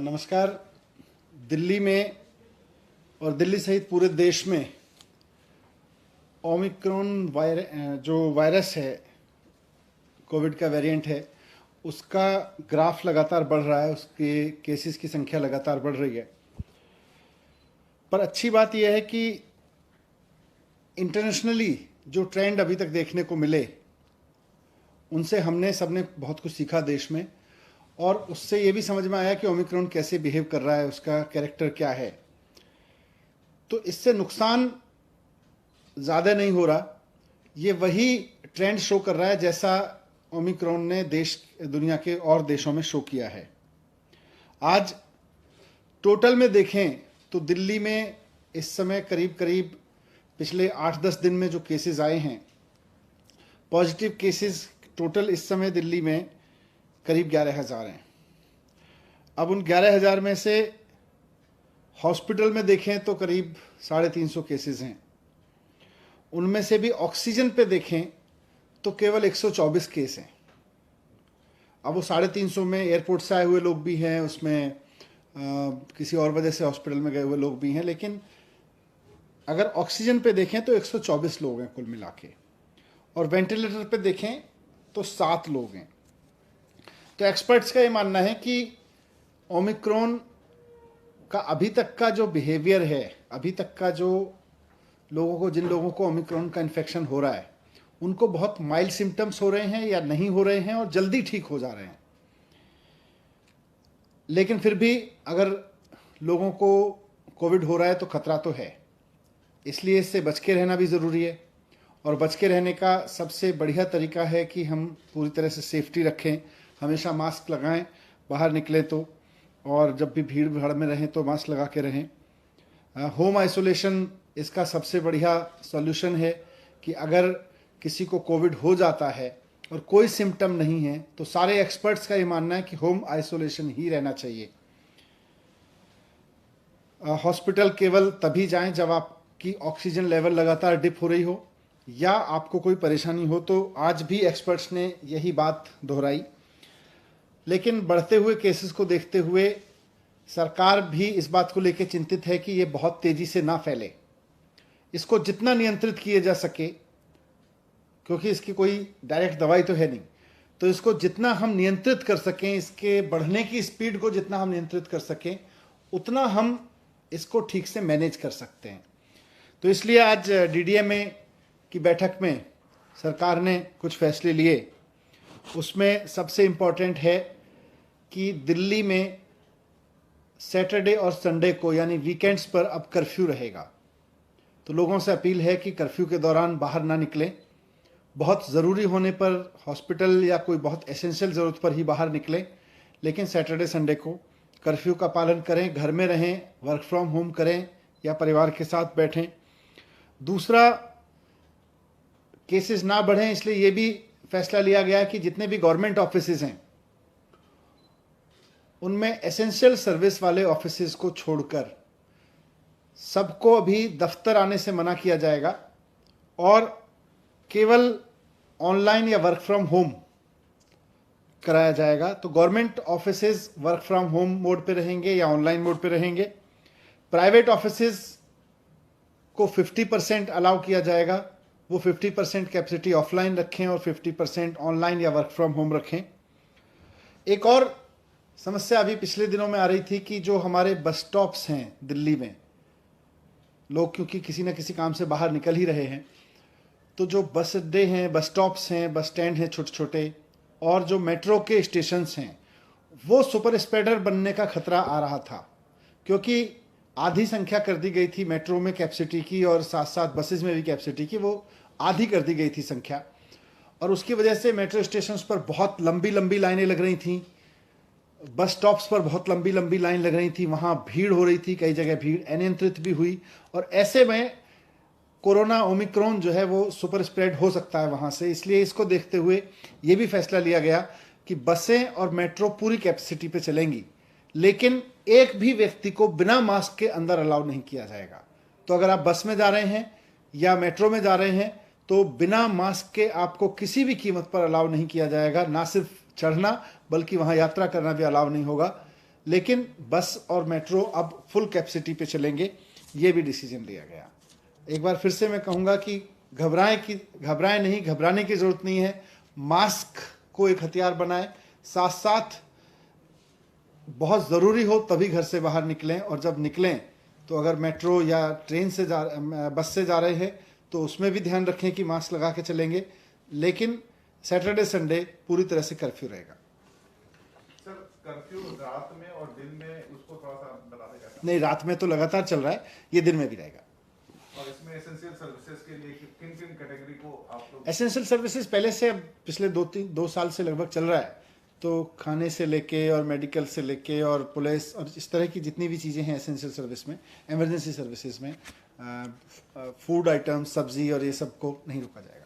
नमस्कार। दिल्ली में और दिल्ली सहित पूरे देश में ओमिक्रॉन जो वायरस है, कोविड का वेरिएंट है, उसका ग्राफ लगातार बढ़ रहा है, उसके केसेस की संख्या लगातार बढ़ रही है। पर अच्छी बात यह है कि इंटरनेशनली जो ट्रेंड अभी तक देखने को मिले, उनसे हमने सबने बहुत कुछ सीखा देश में, और उससे ये भी समझ में आया कि ओमिक्रॉन कैसे बिहेव कर रहा है, उसका कैरेक्टर क्या है। तो इससे नुकसान ज़्यादा नहीं हो रहा, ये वही ट्रेंड शो कर रहा है जैसा ओमिक्रॉन ने दुनिया के और देशों में शो किया है। आज टोटल में देखें तो दिल्ली में इस समय करीब करीब पिछले 8-10 दिन में जो केसेस आए हैं, पॉजिटिव केसेस टोटल इस समय दिल्ली में करीब 11,000 हैं। अब उन 11,000 में से हॉस्पिटल में देखें तो करीब 350 केसेस हैं। उनमें से भी ऑक्सीजन पे देखें तो केवल 124 केस हैं। अब वो 350 में एयरपोर्ट से आए हुए लोग भी हैं, उसमें किसी और वजह से हॉस्पिटल में गए हुए लोग भी हैं, लेकिन अगर ऑक्सीजन पे देखें तो 124 लोग हैं कुल मिला के, और वेंटिलेटर पे देखें तो 7 लोग हैं। तो एक्सपर्ट्स का ये मानना है कि ओमिक्रॉन का अभी तक का जो बिहेवियर है, अभी तक का जो जिन लोगों को ओमिक्रॉन का इन्फेक्शन हो रहा है, उनको बहुत माइल्ड सिम्टम्स हो रहे हैं या नहीं हो रहे हैं और जल्दी ठीक हो जा रहे हैं। लेकिन फिर भी अगर लोगों को कोविड हो रहा है तो खतरा तो है, इसलिए इससे बच के रहना भी ज़रूरी है। और बच के रहने का सबसे बढ़िया तरीका है कि हम पूरी तरह से सेफ्टी रखें, हमेशा मास्क लगाएं बाहर निकलें तो, और जब भी भीड़ भाड़ में रहें तो मास्क लगा के रहें। होम आइसोलेशन इसका सबसे बढ़िया सॉल्यूशन है कि अगर किसी को कोविड हो जाता है और कोई सिम्टम नहीं है तो सारे एक्सपर्ट्स का ये मानना है कि होम आइसोलेशन ही रहना चाहिए। हॉस्पिटल केवल तभी जाएं जब आपकी ऑक्सीजन लेवल लगातार डिप हो रही हो या आपको कोई परेशानी हो, तो आज भी एक्सपर्ट्स ने यही बात दोहराई। लेकिन बढ़ते हुए केसेस को देखते हुए सरकार भी इस बात को लेकर चिंतित है कि ये बहुत तेज़ी से ना फैले। इसको जितना नियंत्रित किया जा सके, क्योंकि इसकी कोई डायरेक्ट दवाई तो है नहीं, तो इसको जितना हम नियंत्रित कर सकें, इसके बढ़ने की स्पीड को जितना हम नियंत्रित कर सकें, उतना हम इसको ठीक से मैनेज कर सकते हैं। तो इसलिए आज डीडीएमए की बैठक में सरकार ने कुछ फैसले लिए। उसमें सबसे इम्पॉर्टेंट है कि दिल्ली में सैटरडे और संडे को यानी वीकेंड्स पर अब कर्फ्यू रहेगा। तो लोगों से अपील है कि कर्फ्यू के दौरान बाहर ना निकलें, बहुत ज़रूरी होने पर हॉस्पिटल या कोई बहुत एसेंशियल ज़रूरत पर ही बाहर निकलें, लेकिन सैटरडे संडे को कर्फ्यू का पालन करें, घर में रहें, वर्क फ्रॉम होम करें या परिवार के साथ बैठें। दूसरा, केसेस ना बढ़ें, इसलिए ये भी फैसला लिया गया कि जितने भी गवर्नमेंट ऑफिसेज हैं उनमें एसेंशियल सर्विस वाले ऑफिसेज को छोड़कर सबको अभी दफ्तर आने से मना किया जाएगा और केवल ऑनलाइन या वर्क फ्रॉम होम कराया जाएगा। तो government offices work from home mode पे रहेंगे या ऑनलाइन मोड पे रहेंगे। प्राइवेट ऑफिसेज को 50% अलाउ किया जाएगा, वो 50% कैपेसिटी ऑफलाइन रखें और 50% ऑनलाइन या वर्क फ्रॉम होम रखें। एक और समस्या अभी पिछले दिनों में आ रही थी कि जो हमारे बस स्टॉप्स हैं दिल्ली में, लोग क्योंकि किसी न किसी काम से बाहर निकल ही रहे हैं, तो जो बस अड्डे हैं, बस स्टॉप्स हैं, बस स्टैंड हैं छोटे छोटे, और जो मेट्रो के स्टेशंस हैं, वो सुपर स्प्रेडर बनने का खतरा आ रहा था, क्योंकि आधी संख्या कर दी गई थी मेट्रो में कैपेसिटी की, और साथ साथ बसेस में भी कैपेसिटी की वो आधी कर दी गई थी संख्या, और उसकी वजह से मेट्रो स्टेशंस पर बहुत लंबी लंबी लाइनें लग रही थीं, बस स्टॉप्स पर बहुत लंबी लंबी लाइन लग रही थी, वहाँ भीड़ हो रही थी, कई जगह भीड़ अनियंत्रित भी हुई, और ऐसे में कोरोना ओमिक्रॉन जो है वो सुपर स्प्रेड हो सकता है वहाँ से। इसलिए इसको देखते हुए ये भी फैसला लिया गया कि बसें और मेट्रो पूरी कैपेसिटी पे चलेंगी, लेकिन एक भी व्यक्ति को बिना मास्क के अंदर अलाउ नहीं किया जाएगा। तो अगर आप बस में जा रहे हैं या मेट्रो में जा रहे हैं तो बिना मास्क के आपको किसी भी कीमत पर अलाउ नहीं किया जाएगा, ना सिर्फ चढ़ना बल्कि वहाँ यात्रा करना भी अलाउ नहीं होगा। लेकिन बस और मेट्रो अब फुल कैपेसिटी पे चलेंगे, ये भी डिसीजन लिया गया। एक बार फिर से मैं कहूँगा कि घबराएं नहीं, घबराने की ज़रूरत नहीं है। मास्क को एक हथियार बनाएं, साथ साथ बहुत ज़रूरी हो तभी घर से बाहर निकलें, और जब निकलें तो अगर मेट्रो या ट्रेन से बस से जा रहे हैं तो उसमें भी ध्यान रखें कि मास्क लगा के चलेंगे। लेकिन सैटरडे संडे पूरी तरह से कर्फ्यू रहेगा। सर, कर्फ्यू रात में और दिन में उसको थोड़ा सा बता दें कैसा? नहीं, रात में तो लगातार चल रहा है, ये दिन में भी रहेगा। और इसमें एसेंशियल सर्विसेज के लिए किन किन कैटेगरी को आप लोग? एसेंशियल सर्विसेज पहले से, अब पिछले 2 साल से लगभग चल रहा है, तो खाने से लेके और मेडिकल से लेके और पुलिस और इस तरह की जितनी भी चीज़ें हैं एसेंशियल सर्विस में, इमरजेंसी सर्विसेज में, फूड आइटम्स, सब्जी और ये सब को नहीं रोका जाएगा।